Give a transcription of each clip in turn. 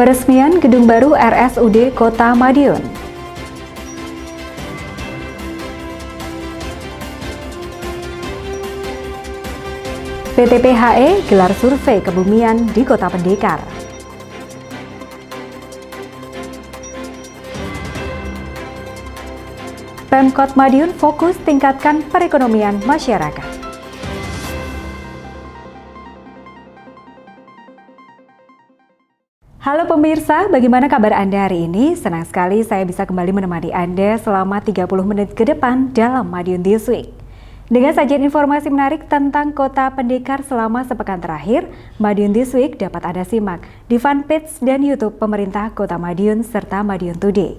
Peresmian gedung baru RSUD Kota Madiun. PT PHE gelar survei kebumian di Kota Pendekar. Pemkot Madiun fokus tingkatkan perekonomian masyarakat. Halo pemirsa, bagaimana kabar Anda hari ini? Senang sekali saya bisa kembali menemani Anda selama 30 menit ke depan dalam Madiun This Week. Dengan sajian informasi menarik tentang Kota Pendekar selama sepekan terakhir, Madiun This Week dapat Anda simak di fanpage dan YouTube pemerintah Kota Madiun serta Madiun Today.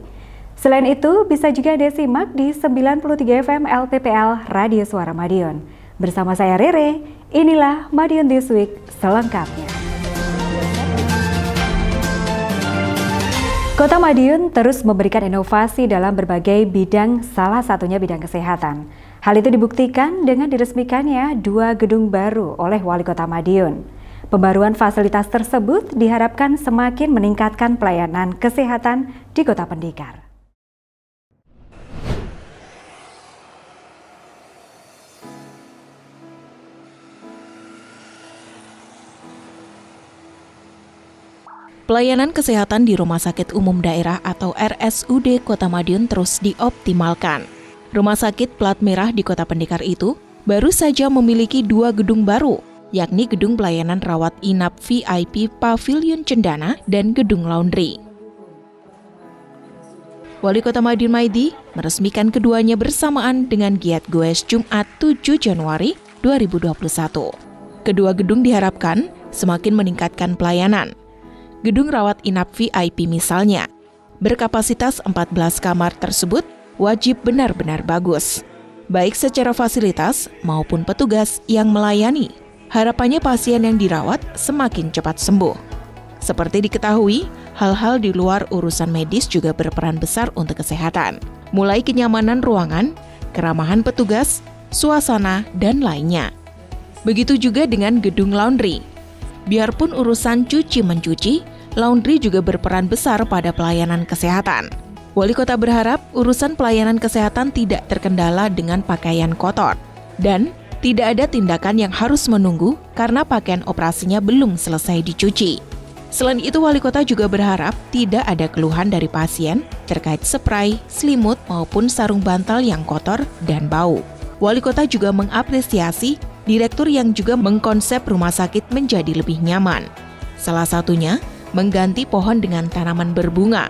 Selain itu, bisa juga Anda simak di 93 FM LPPL Radio Suara Madiun. Bersama saya Rere, inilah Madiun This Week selengkapnya. Kota Madiun terus memberikan inovasi dalam berbagai bidang, salah satunya bidang kesehatan. Hal itu dibuktikan dengan diresmikannya 2 gedung baru oleh Wali Kota Madiun. Pembaruan fasilitas tersebut diharapkan semakin meningkatkan pelayanan kesehatan di Kota Pendekar. Pelayanan kesehatan di Rumah Sakit Umum Daerah atau RSUD Kota Madiun terus dioptimalkan. Rumah sakit plat merah di Kota Pendekar itu baru saja memiliki 2 gedung baru, yakni Gedung Pelayanan Rawat Inap VIP Pavilion Cendana dan Gedung Laundry. Wali Kota Madiun Maidi meresmikan keduanya bersamaan dengan giat goes Jumat 7 Januari 2021. Kedua gedung diharapkan semakin meningkatkan pelayanan. Gedung rawat inap VIP misalnya, berkapasitas 14 kamar tersebut wajib benar-benar bagus, baik secara fasilitas maupun petugas yang melayani. Harapannya pasien yang dirawat semakin cepat sembuh. Seperti diketahui, hal-hal di luar urusan medis juga berperan besar untuk kesehatan, mulai kenyamanan ruangan, keramahan petugas, suasana, dan lainnya. Begitu juga dengan gedung laundry. Biarpun urusan cuci-mencuci, laundry juga berperan besar pada pelayanan kesehatan. Wali Kota berharap urusan pelayanan kesehatan tidak terkendala dengan pakaian kotor dan tidak ada tindakan yang harus menunggu karena pakaian operasinya belum selesai dicuci. Selain itu, Wali Kota juga berharap tidak ada keluhan dari pasien terkait spray, selimut maupun sarung bantal yang kotor dan bau. Wali Kota juga mengapresiasi direktur yang juga mengkonsep rumah sakit menjadi lebih nyaman. Salah satunya, mengganti pohon dengan tanaman berbunga.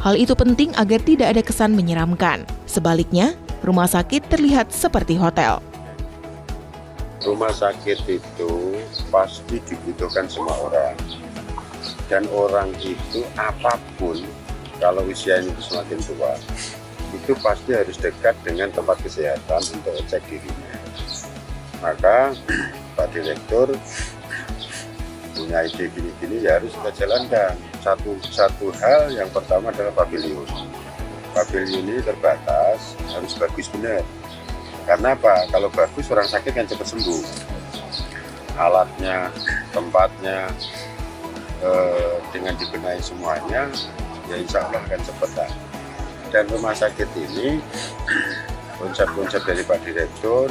Hal itu penting agar tidak ada kesan menyeramkan. Sebaliknya, rumah sakit terlihat seperti hotel. Rumah sakit itu pasti dibutuhkan semua orang. Dan orang itu apapun, kalau usianya itu semakin tua, itu pasti harus dekat dengan tempat kesehatan untuk cek dirinya. Maka Pak Direktur punya ide gini-gini ya harus kita jalankan. Satu hal yang pertama adalah pavilion. Pavilion ini terbatas, harus bagus benar. Karena apa? Kalau bagus orang sakit kan cepat sembuh. Alatnya, tempatnya, dengan dibenahi semuanya, ya insya Allah akan cepat. Dan rumah sakit ini konsep-konsep dari Pak Direktur,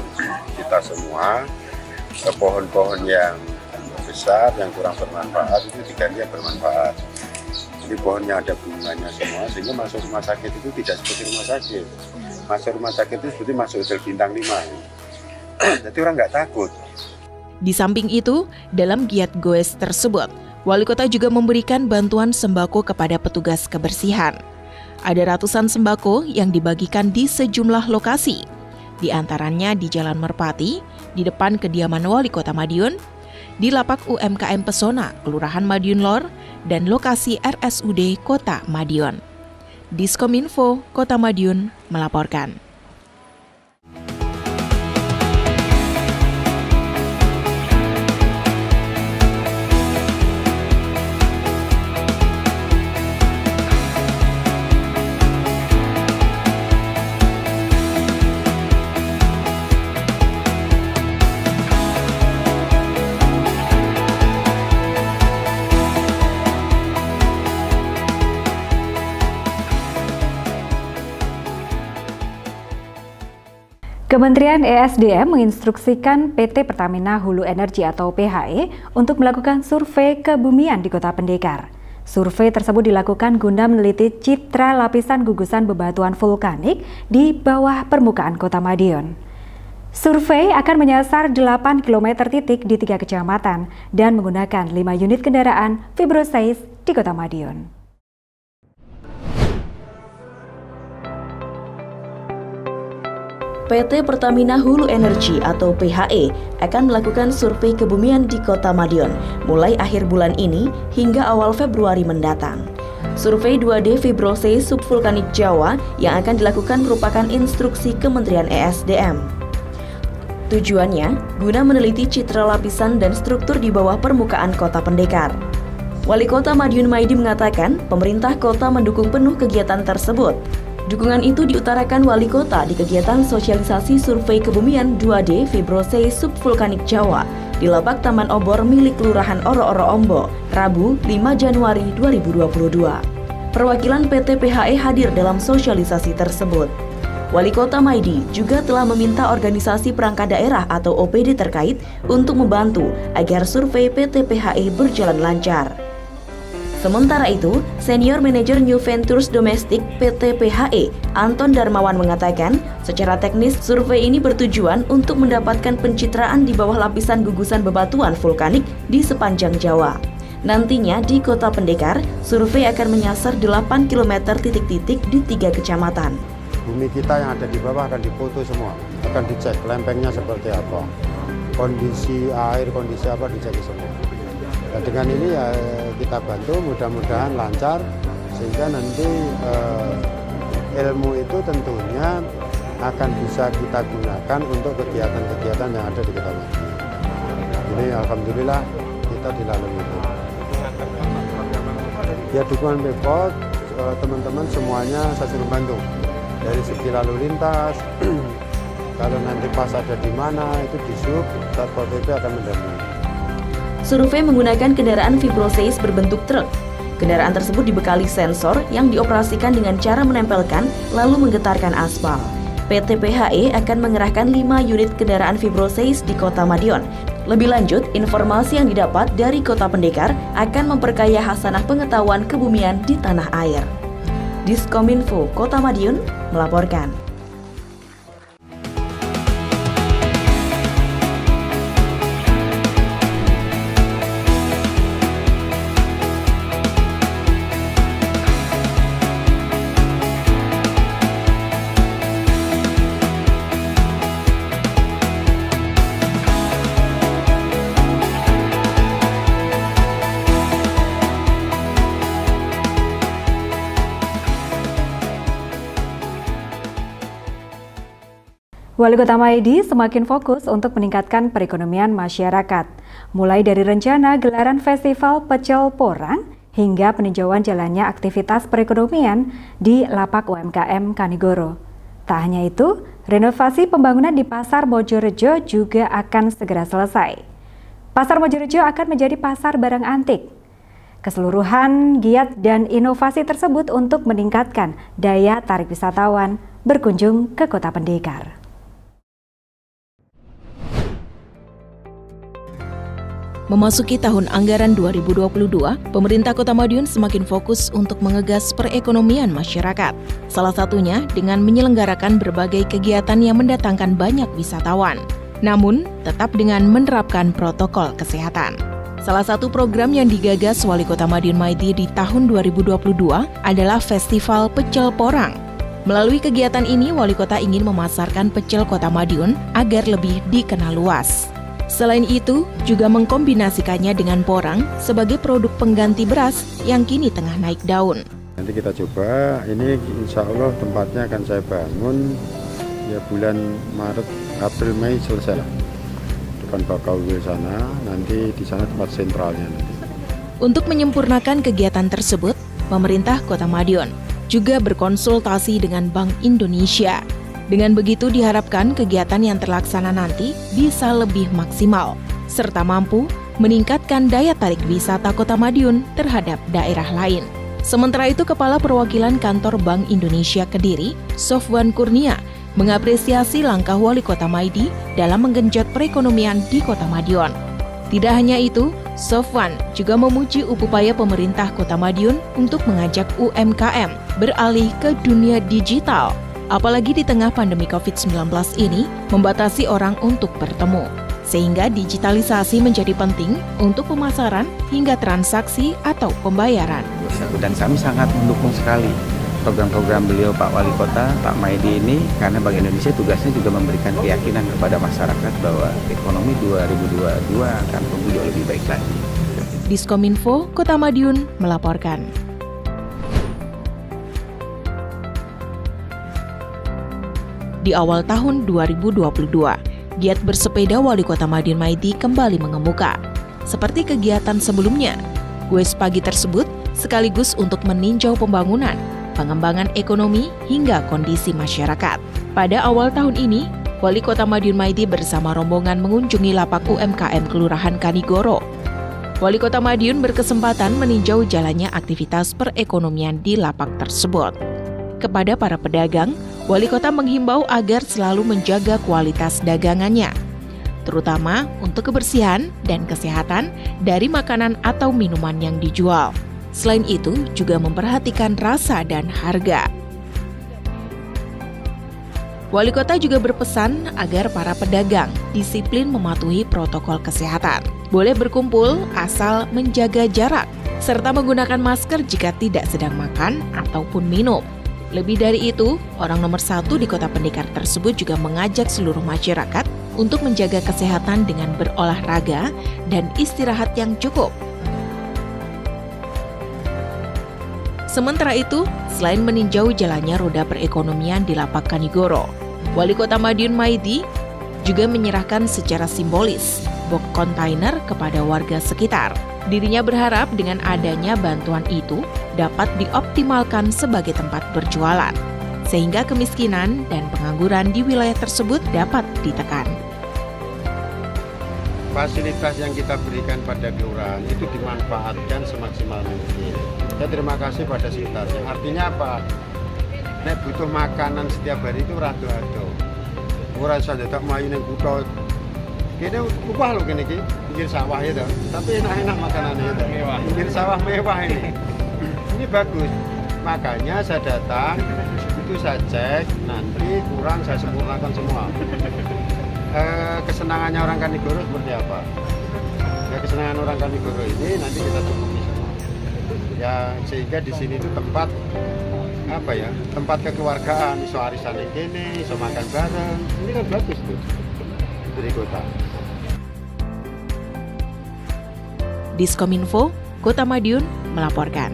kita semua, pohon-pohon yang besar, yang kurang bermanfaat, itu diganti yang bermanfaat. Jadi pohonnya ada bunganya semua, sehingga masuk rumah sakit itu tidak seperti rumah sakit. Masuk rumah sakit itu seperti masuk hotel bintang 5. Jadi orang nggak takut. Di samping itu, dalam giat goes tersebut, Wali Kota juga memberikan bantuan sembako kepada petugas kebersihan. Ada ratusan sembako yang dibagikan di sejumlah lokasi, di antaranya di Jalan Merpati, di depan kediaman Wali Kota Madiun, di lapak UMKM Pesona, Kelurahan Madiun Lor, dan lokasi RSUD Kota Madiun. Diskominfo Kota Madiun melaporkan. Kementerian ESDM menginstruksikan PT Pertamina Hulu Energi atau PHE untuk melakukan survei kebumian di Kota Pendekar. Survei tersebut dilakukan guna meneliti citra lapisan gugusan bebatuan vulkanik di bawah permukaan Kota Madiun. Survei akan menyasar 8 km titik di 3 kecamatan dan menggunakan 5 unit kendaraan Fibroseis di Kota Madiun. PT Pertamina Hulu Energi atau PHE akan melakukan survei kebumian di Kota Madiun mulai akhir bulan ini hingga awal Februari mendatang. Survei 2D Fibroseis Subvulkanik Jawa yang akan dilakukan merupakan instruksi Kementerian ESDM. Tujuannya guna meneliti citra lapisan dan struktur di bawah permukaan Kota Pendekar. Wali Kota Madiun Maidi mengatakan pemerintah kota mendukung penuh kegiatan tersebut. Dukungan itu diutarakan Wali Kota di kegiatan sosialisasi survei kebumian 2D Fibroseis Subvulkanik Jawa di Lapak Taman Obor milik Kelurahan Oro-Oro Ombo, Rabu 5 Januari 2022. Perwakilan PT PHE hadir dalam sosialisasi tersebut. Wali Kota Maidi juga telah meminta organisasi perangkat daerah atau OPD terkait untuk membantu agar survei PT PHE berjalan lancar. Sementara itu, Senior Manager New Ventures Domestik PT PHE, Anton Darmawan mengatakan, secara teknis survei ini bertujuan untuk mendapatkan pencitraan di bawah lapisan gugusan bebatuan vulkanik di sepanjang Jawa. Nantinya di Kota Pendekar, survei akan menyasar 8 km titik-titik di 3 kecamatan. Bumi kita yang ada di bawah akan difoto semua, akan dicek lempengnya seperti apa, kondisi air, kondisi apa dicek semua. Nah, dengan ini ya kita bantu, mudah-mudahan lancar sehingga nanti ilmu itu tentunya akan bisa kita gunakan untuk kegiatan-kegiatan yang ada di Kota Madiun. Ini alhamdulillah kita dilalui itu. Ya dukungan Pemkot, teman-teman semuanya saya suruh bantu. Dari segi lalu lintas, kalau nanti pas ada di mana itu di sub, Satpol PP akan mendampingi. Survei menggunakan kendaraan Fibroseis berbentuk truk. Kendaraan tersebut dibekali sensor yang dioperasikan dengan cara menempelkan lalu menggetarkan aspal. PT PHE akan mengerahkan 5 unit kendaraan Fibroseis di Kota Madiun. Lebih lanjut, informasi yang didapat dari Kota Pendekar akan memperkaya hasanah pengetahuan kebumian di tanah air. Diskominfo Kota Madiun melaporkan. Wali Kota Maidi semakin fokus untuk meningkatkan perekonomian masyarakat, mulai dari rencana gelaran festival pecel porang hingga peninjauan jalannya aktivitas perekonomian di Lapak UMKM Kanigoro. Tak hanya itu, renovasi pembangunan di Pasar Mojorejo juga akan segera selesai. Pasar Mojorejo akan menjadi pasar barang antik. Keseluruhan giat dan inovasi tersebut untuk meningkatkan daya tarik wisatawan berkunjung ke Kota Pendekar. Memasuki tahun anggaran 2022, pemerintah Kota Madiun semakin fokus untuk mengegas perekonomian masyarakat. Salah satunya dengan menyelenggarakan berbagai kegiatan yang mendatangkan banyak wisatawan. Namun, tetap dengan menerapkan protokol kesehatan. Salah satu program yang digagas Wali Kota Madiun Maidi di tahun 2022 adalah Festival Pecel Porang. Melalui kegiatan ini, Wali Kota ingin memasarkan pecel Kota Madiun agar lebih dikenal luas. Selain itu, juga mengkombinasikannya dengan porang sebagai produk pengganti beras yang kini tengah naik daun. Nanti kita coba, ini insya Allah tempatnya akan saya bangun ya bulan Maret, April, Mei selesai lah. Depan Bakaul sana, nanti di sana tempat sentralnya nanti. Untuk menyempurnakan kegiatan tersebut, pemerintah Kota Madiun juga berkonsultasi dengan Bank Indonesia. Dengan begitu diharapkan kegiatan yang terlaksana nanti bisa lebih maksimal, serta mampu meningkatkan daya tarik wisata Kota Madiun terhadap daerah lain. Sementara itu, Kepala Perwakilan Kantor Bank Indonesia Kediri, Sofwan Kurnia, mengapresiasi langkah Wali Kota Maidi dalam menggenjot perekonomian di Kota Madiun. Tidak hanya itu, Sofwan juga memuji upaya pemerintah Kota Madiun untuk mengajak UMKM beralih ke dunia digital, apalagi di tengah pandemi COVID-19 ini membatasi orang untuk bertemu. Sehingga digitalisasi menjadi penting untuk pemasaran hingga transaksi atau pembayaran. Dan kami sangat mendukung sekali program-program beliau Pak Wali Kota, Pak Maidi ini, karena Bank Indonesia tugasnya juga memberikan keyakinan kepada masyarakat bahwa ekonomi 2022 akan tumbuh jauh lebih baik lagi. Diskominfo Kota Madiun melaporkan. Di awal tahun 2022, giat bersepeda Wali Kota Madiun Maidi kembali mengemuka. Seperti kegiatan sebelumnya, Goes Pagi tersebut sekaligus untuk meninjau pembangunan, pengembangan ekonomi, hingga kondisi masyarakat. Pada awal tahun ini, Wali Kota Madiun Maidi bersama rombongan mengunjungi lapak UMKM Kelurahan Kanigoro. Wali Kota Madiun berkesempatan meninjau jalannya aktivitas perekonomian di lapak tersebut. Kepada para pedagang, Wali Kota menghimbau agar selalu menjaga kualitas dagangannya, terutama untuk kebersihan dan kesehatan dari makanan atau minuman yang dijual. Selain itu, juga memperhatikan rasa dan harga. Wali Kota juga berpesan agar para pedagang disiplin mematuhi protokol kesehatan. Boleh berkumpul asal menjaga jarak, serta menggunakan masker jika tidak sedang makan ataupun minum. Lebih dari itu, orang nomor 1 di Kota Pendekar tersebut juga mengajak seluruh masyarakat untuk menjaga kesehatan dengan berolahraga dan istirahat yang cukup. Sementara itu, selain meninjau jalannya roda perekonomian di lapak Kanigoro, Wali Kota Madiun Maidi juga menyerahkan secara simbolis box kontainer kepada warga sekitar. Dirinya berharap dengan adanya bantuan itu dapat dioptimalkan sebagai tempat berjualan, sehingga kemiskinan dan pengangguran di wilayah tersebut dapat ditekan. Fasilitas yang kita berikan pada kelurahan itu dimanfaatkan semaksimal mungkin. Saya terima kasih pada sekitarnya. Artinya apa? Nek butuh makanan setiap hari itu rado-rado. Ora iso dadak mlayu ning kutha. Kene upah lho kene iki, pinggir sawah ya toh. Tapi enak-enak makanannya ya toh. Mewah. Pinggir sawah mewah ini. Ini bagus. Makanya saya datang, itu saya cek, nanti kurang saya sempurnakan semua. Kesenangannya orang Kanigoro seperti apa? Ya, kesenangan orang Kanigoro ini nanti kita cukupi semua. Ya, sehingga di sini itu tempat apa ya? Tempat kekeluargaan, iso arisan yang kene, iso makan bareng. Ini kan bagus tuh. Dari kota. Diskominfo Kota Madiun melaporkan.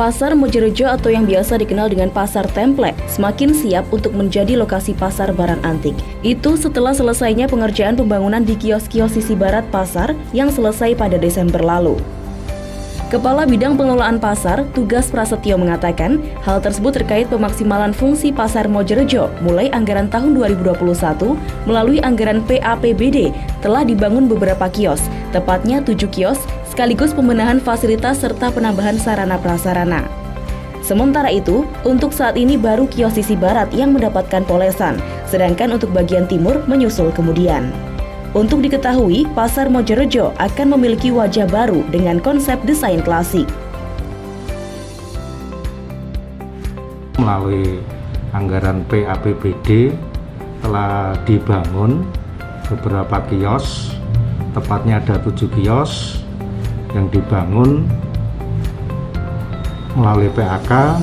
Pasar Mojorejo atau yang biasa dikenal dengan Pasar Templek semakin siap untuk menjadi lokasi pasar barang antik. Itu setelah selesainya pengerjaan pembangunan di kios-kios sisi barat pasar yang selesai pada Desember lalu. Kepala Bidang Pengelolaan Pasar, Tugas Prasetyo mengatakan, hal tersebut terkait pemaksimalan fungsi Pasar Mojorejo mulai anggaran tahun 2021 melalui anggaran PAPBD telah dibangun beberapa kios, tepatnya 7 kios, sekaligus pembenahan fasilitas serta penambahan sarana prasarana. Sementara itu, untuk saat ini baru kios sisi barat yang mendapatkan polesan, sedangkan untuk bagian timur menyusul kemudian. Untuk diketahui, Pasar Mojorejo akan memiliki wajah baru dengan konsep desain klasik. Melalui anggaran PAPBD telah dibangun beberapa kios, tepatnya ada 7 kios yang dibangun melalui PAK,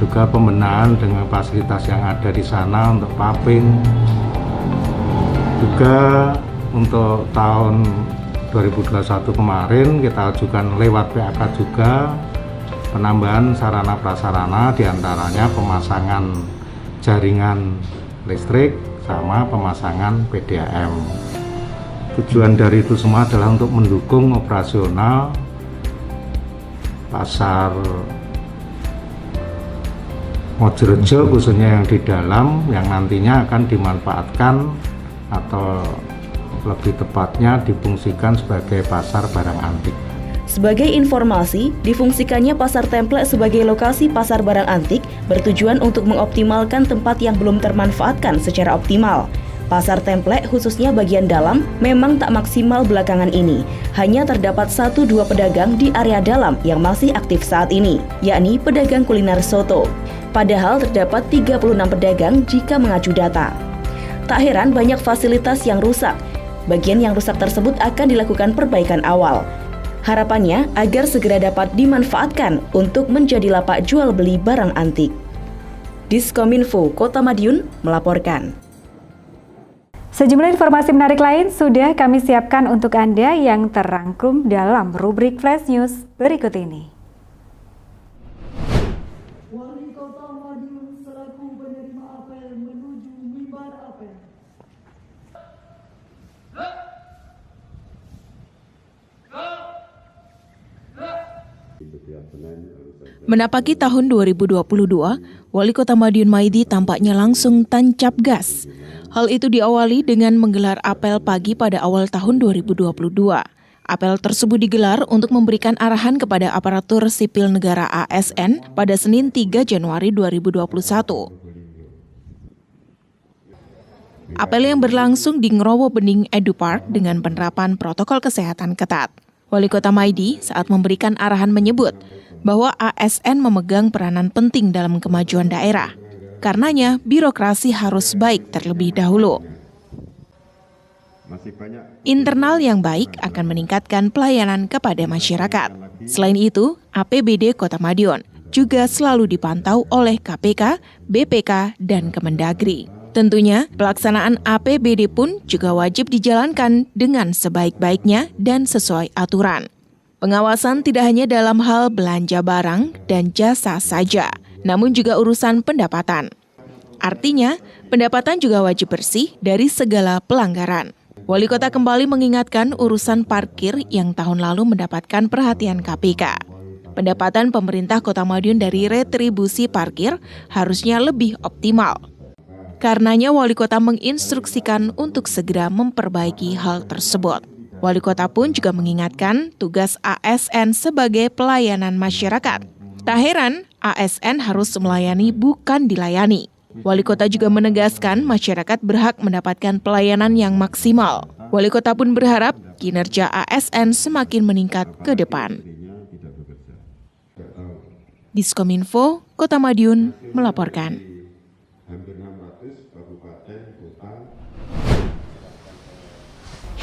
juga pembenahan dengan fasilitas yang ada di sana untuk paving. Juga untuk tahun 2021 kemarin kita ajukan lewat PAK juga penambahan sarana prasarana, diantaranya pemasangan jaringan listrik sama pemasangan PDAM. Tujuan dari itu semua adalah untuk mendukung operasional pasar Mojorejo khususnya yang di dalam, yang nantinya akan dimanfaatkan atau lebih tepatnya difungsikan sebagai pasar barang antik. Sebagai informasi, difungsikannya Pasar Templek sebagai lokasi pasar barang antik bertujuan untuk mengoptimalkan tempat yang belum termanfaatkan secara optimal. Pasar Templek khususnya bagian dalam memang tak maksimal belakangan ini. Hanya terdapat 1-2 pedagang di area dalam yang masih aktif saat ini, yakni pedagang kuliner soto. Padahal terdapat 36 pedagang jika mengacu data. Tak heran banyak fasilitas yang rusak. Bagian yang rusak tersebut akan dilakukan perbaikan awal. Harapannya agar segera dapat dimanfaatkan untuk menjadi lapak jual beli barang antik. Diskominfo Kota Madiun melaporkan. Sejumlah informasi menarik lain sudah kami siapkan untuk Anda yang terangkum dalam rubrik Flash News berikut ini. Wali Kota Madiun selaku penerima apel menuju mimbar apel. Menapaki tahun 2022, Wali Kota Madiun Maidi tampaknya langsung tancap gas. Hal itu diawali dengan menggelar apel pagi pada awal tahun 2022. Apel tersebut digelar untuk memberikan arahan kepada aparatur sipil negara ASN pada Senin 3 Januari 2021. Apel yang berlangsung di Ngrowo Bening Edu Park dengan penerapan protokol kesehatan ketat. Wali Kota Maidi saat memberikan arahan menyebut bahwa ASN memegang peranan penting dalam kemajuan daerah. Karenanya, birokrasi harus baik terlebih dahulu. Internal yang baik akan meningkatkan pelayanan kepada masyarakat. Selain itu, APBD Kota Madiun juga selalu dipantau oleh KPK, BPK, dan Kemendagri. Tentunya, pelaksanaan APBD pun juga wajib dijalankan dengan sebaik-baiknya dan sesuai aturan. Pengawasan tidak hanya dalam hal belanja barang dan jasa saja, namun juga urusan pendapatan. Artinya, pendapatan juga wajib bersih dari segala pelanggaran. Wali Kota kembali mengingatkan urusan parkir yang tahun lalu mendapatkan perhatian KPK. Pendapatan pemerintah Kota Madiun dari retribusi parkir harusnya lebih optimal. Karenanya Wali Kota menginstruksikan untuk segera memperbaiki hal tersebut. Wali Kota pun juga mengingatkan tugas ASN sebagai pelayanan masyarakat. Tak heran, ASN harus melayani bukan dilayani. Wali Kota juga menegaskan masyarakat berhak mendapatkan pelayanan yang maksimal. Wali Kota pun berharap kinerja ASN semakin meningkat ke depan. Diskominfo Kota Madiun melaporkan.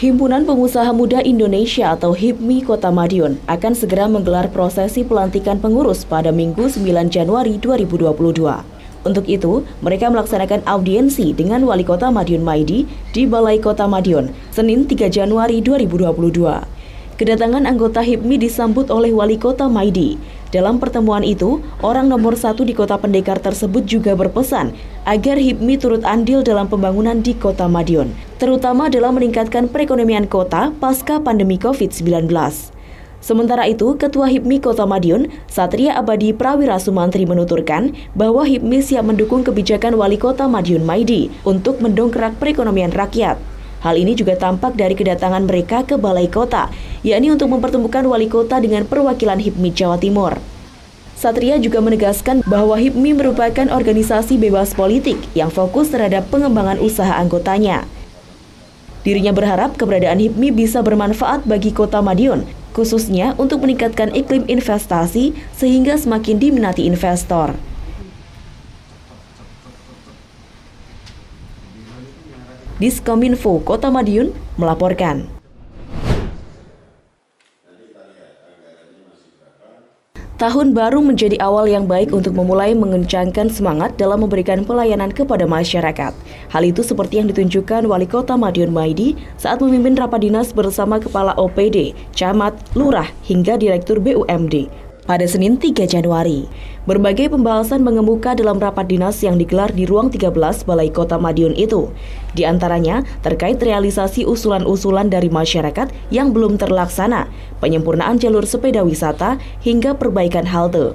Himpunan Pengusaha Muda Indonesia atau HIPMI Kota Madiun akan segera menggelar prosesi pelantikan pengurus pada Minggu 9 Januari 2022. Untuk itu, mereka melaksanakan audiensi dengan Wali Kota Madiun Maidi di Balai Kota Madiun, Senin 3 Januari 2022. Kedatangan anggota HIPMI disambut oleh Wali Kota Maidi. Dalam pertemuan itu, orang nomor 1 di Kota Pendekar tersebut juga berpesan agar HIPMI turut andil dalam pembangunan di Kota Madiun, terutama dalam meningkatkan perekonomian kota pasca pandemi COVID-19. Sementara itu, Ketua HIPMI Kota Madiun, Satria Abadi Prawira Sumantri menuturkan bahwa HIPMI siap mendukung kebijakan Wali Kota Madiun Maidi untuk mendongkrak perekonomian rakyat. Hal ini juga tampak dari kedatangan mereka ke Balai Kota, yakni untuk mempertemukan Wali Kota dengan perwakilan HIPMI Jawa Timur. Satria juga menegaskan bahwa HIPMI merupakan organisasi bebas politik yang fokus terhadap pengembangan usaha anggotanya. Dirinya berharap keberadaan HIPMI bisa bermanfaat bagi Kota Madiun, khususnya untuk meningkatkan iklim investasi sehingga semakin diminati investor. Diskominfo Kota Madiun melaporkan. Tahun baru menjadi awal yang baik untuk memulai mengencangkan semangat dalam memberikan pelayanan kepada masyarakat. Hal itu seperti yang ditunjukkan Wali Kota Madiun Maidi saat memimpin rapat dinas bersama Kepala OPD, Camat, Lurah, hingga Direktur BUMD pada Senin 3 Januari. Berbagai pembahasan mengemuka dalam rapat dinas yang digelar di Ruang 13 Balai Kota Madiun itu. Di antaranya terkait realisasi usulan-usulan dari masyarakat yang belum terlaksana, penyempurnaan jalur sepeda wisata, hingga perbaikan halte.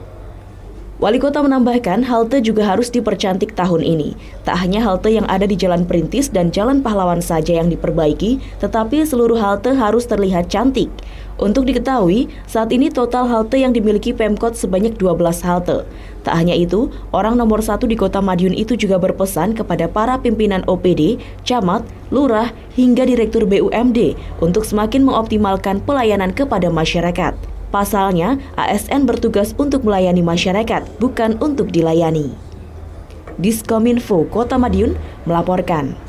Wali Kota menambahkan halte juga harus dipercantik tahun ini. Tak hanya halte yang ada di Jalan Perintis dan Jalan Pahlawan saja yang diperbaiki, tetapi seluruh halte harus terlihat cantik. Untuk diketahui, saat ini total halte yang dimiliki Pemkot sebanyak 12 halte. Tak hanya itu, orang nomor 1 di Kota Madiun itu juga berpesan kepada para pimpinan OPD, camat, lurah, hingga direktur BUMD untuk semakin mengoptimalkan pelayanan kepada masyarakat. Pasalnya, ASN bertugas untuk melayani masyarakat, bukan untuk dilayani. Diskominfo Kota Madiun melaporkan.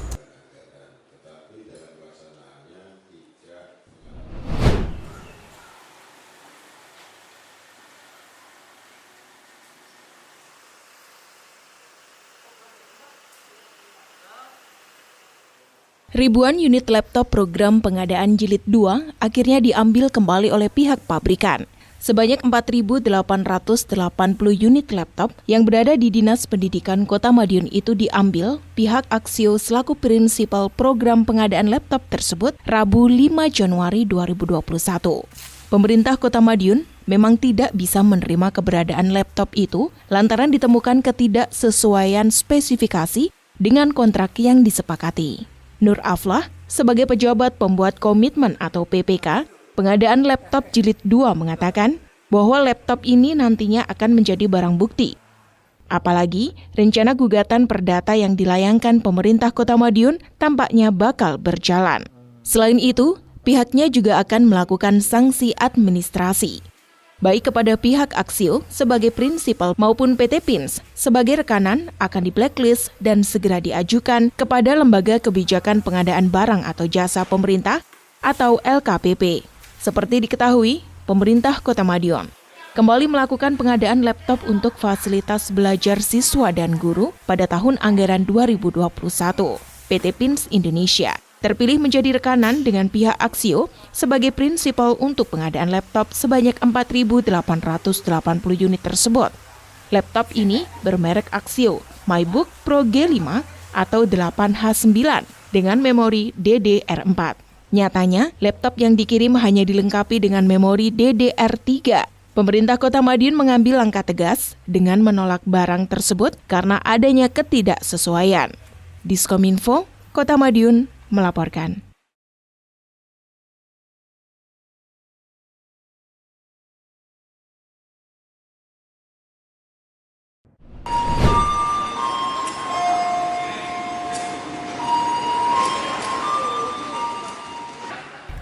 Ribuan unit laptop program pengadaan jilid 2 akhirnya diambil kembali oleh pihak pabrikan. Sebanyak 4.880 unit laptop yang berada di Dinas Pendidikan Kota Madiun itu diambil pihak Aksio selaku prinsipal program pengadaan laptop tersebut Rabu 5 Januari 2021. Pemerintah Kota Madiun memang tidak bisa menerima keberadaan laptop itu lantaran ditemukan ketidaksesuaian spesifikasi dengan kontrak yang disepakati. Nur Aflah, sebagai pejabat pembuat komitmen atau PPK, pengadaan laptop jilid 2 mengatakan bahwa laptop ini nantinya akan menjadi barang bukti. Apalagi, rencana gugatan perdata yang dilayangkan pemerintah Kota Madiun tampaknya bakal berjalan. Selain itu, pihaknya juga akan melakukan sanksi administrasi, baik kepada pihak Aksio sebagai prinsipal maupun PT Pins sebagai rekanan akan di-blacklist dan segera diajukan kepada Lembaga Kebijakan Pengadaan Barang atau Jasa Pemerintah atau LKPP. Seperti diketahui, pemerintah Kota Madiun kembali melakukan pengadaan laptop untuk fasilitas belajar siswa dan guru pada tahun anggaran 2021. PT Pins Indonesia terpilih menjadi rekanan dengan pihak Aksio sebagai prinsipal untuk pengadaan laptop sebanyak 4.880 unit tersebut. Laptop ini bermerek Aksio MyBook Pro G5 atau 8H9 dengan memori DDR4. Nyatanya, laptop yang dikirim hanya dilengkapi dengan memori DDR3. Pemerintah Kota Madiun mengambil langkah tegas dengan menolak barang tersebut karena adanya ketidaksesuaian. Diskominfo, Kota Madiun melaporkan.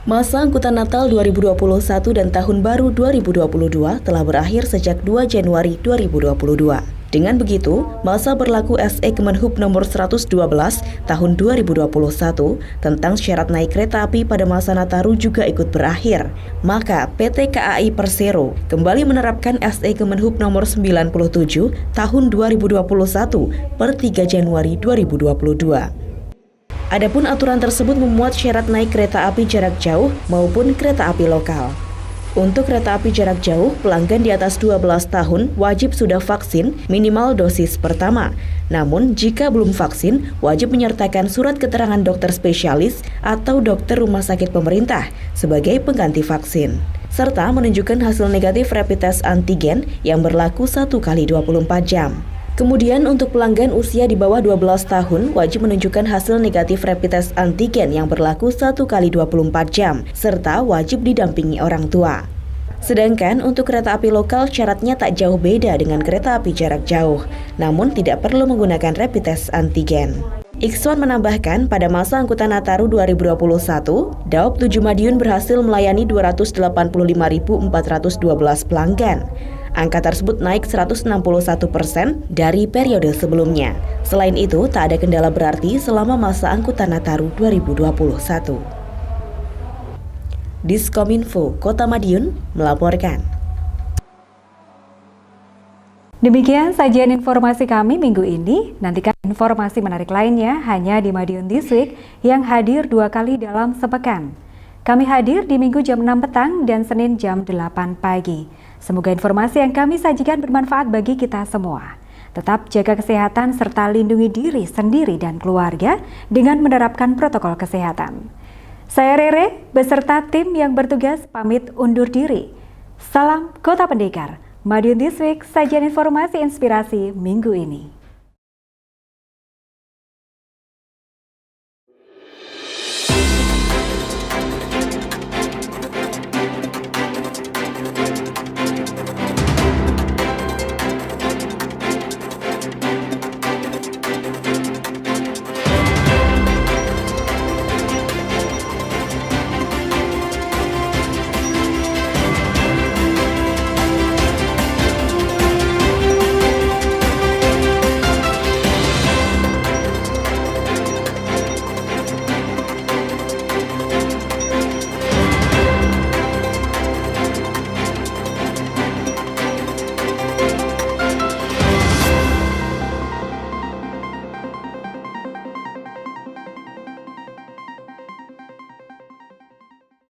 Masa angkutan Natal 2021 dan Tahun Baru 2022 telah berakhir sejak 2 Januari 2022. Dengan begitu, masa berlaku SE Kemenhub nomor 112 tahun 2021 tentang syarat naik kereta api pada masa Nataru juga ikut berakhir. Maka PT KAI Persero kembali menerapkan SE Kemenhub nomor 97 tahun 2021 per 3 Januari 2022. Adapun aturan tersebut memuat syarat naik kereta api jarak jauh maupun kereta api lokal. Untuk kereta api jarak jauh, pelanggan di atas 12 tahun wajib sudah vaksin minimal dosis pertama. Namun, jika belum vaksin, wajib menyertakan surat keterangan dokter spesialis atau dokter rumah sakit pemerintah sebagai pengganti vaksin, serta menunjukkan hasil negatif rapid test antigen yang berlaku 1 kali 24 jam. Kemudian untuk pelanggan usia di bawah 12 tahun wajib menunjukkan hasil negatif rapid test antigen yang berlaku 1 kali 24 jam, serta wajib didampingi orang tua. Sedangkan untuk kereta api lokal syaratnya tak jauh beda dengan kereta api jarak jauh, namun tidak perlu menggunakan rapid test antigen. Ikswan menambahkan pada masa angkutan Nataru 2021, Daop 7 Madiun berhasil melayani 285.412 pelanggan. Angka tersebut naik 161% dari periode sebelumnya. Selain itu, tak ada kendala berarti selama masa angkutan Nataru 2021. Diskominfo Kota Madiun melaporkan. Demikian sajian informasi kami minggu ini. Nantikan informasi menarik lainnya hanya di Madiun This Week yang hadir 2 kali dalam sepekan. Kami hadir di Minggu jam 6 petang dan Senin jam 8 pagi. Semoga informasi yang kami sajikan bermanfaat bagi kita semua. Tetap jaga kesehatan serta lindungi diri sendiri dan keluarga dengan menerapkan protokol kesehatan. Saya Rere beserta tim yang bertugas pamit undur diri. Salam Kota Pendekar. Madiun This Week, sajian informasi inspirasi minggu ini.